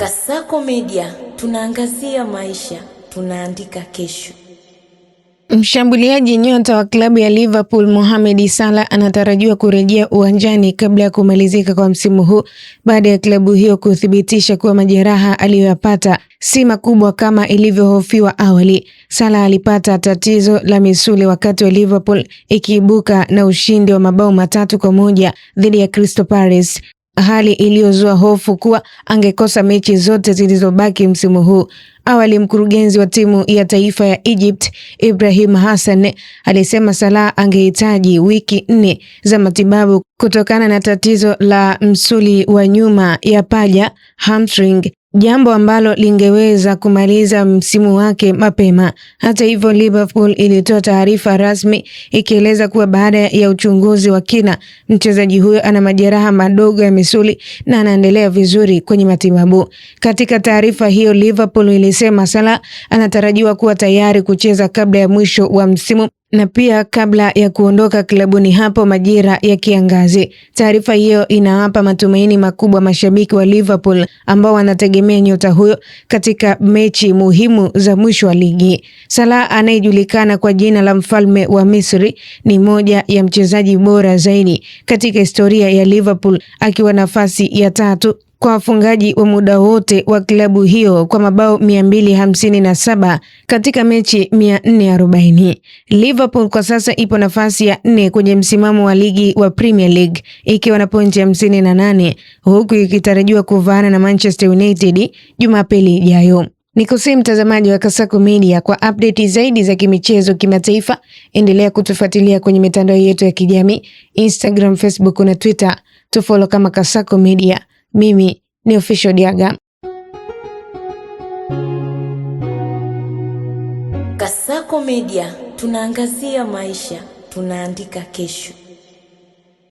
Kasako Media, tunaangazia maisha, tunaandika kesho. Mshambuliaji nyota wa klabu ya Liverpool Mohamed Salah anatarajiwa kurejea uwanjani kabla ya kumalizika kwa msimu huu baada ya klabu hiyo kuthibitisha kuwa majeraha aliyoyapata si makubwa kama ilivyohofiwa awali. Salah alipata tatizo la misuli wakati wa Liverpool ikiibuka na ushindi wa mabao 3-1 dhidi ya Crystal Palace, hali iliyozua hofu kuwa angekosa mechi zote zilizobaki msimu huu. Awali mkurugenzi wa timu ya taifa ya Egypt Ibrahim Hassan alisema Salah angehitaji wiki 4 za matibabu kutokana na tatizo la msuli wa nyuma ya paja hamstring, jambo ambalo lingeweza kumaliza msimu wake mapema. Hata hivyo, Liverpool ilitoa taarifa rasmi ikieleza kuwa baada ya uchunguzi wa kina, mchezaji huyo ana majeraha madogo ya misuli na anaendelea vizuri kwenye matibabu. Katika taarifa hiyo, Liverpool ilisema Salah anatarajiwa kuwa tayari kucheza kabla ya mwisho wa msimu na pia kabla ya kuondoka klabuni hapo majira ya kiangazi. Taarifa hiyo inawapa matumaini makubwa mashabiki wa Liverpool ambao wanategemea nyota huyo katika mechi muhimu za mwisho wa ligi. Salah, anayejulikana kwa jina la mfalme wa Misri, ni moja ya mchezaji bora zaidi katika historia ya Liverpool, akiwa nafasi ya 3 kwa wafungaji wa muda wote wa klabu hiyo kwa mabao 257 katika mechi 440. Liverpool kwa sasa ipo nafasi ya 4 kwenye msimamo wa ligi wa Premier League ikiwa na pointi 58, huku ikitarajiwa kuvaana na Manchester United Jumapili ijayo. Nikusihi mtazamaji wa Kasako Media, kwa update zaidi za kimichezo kimataifa, endelea kutufuatilia kwenye mitandao yetu ya kijamii Instagram, Facebook na Twitter. Tufollow kama Kasako Media. Mimi ni Official Diaga. Kasako Media, tunaangazia maisha, tunaandika kesho.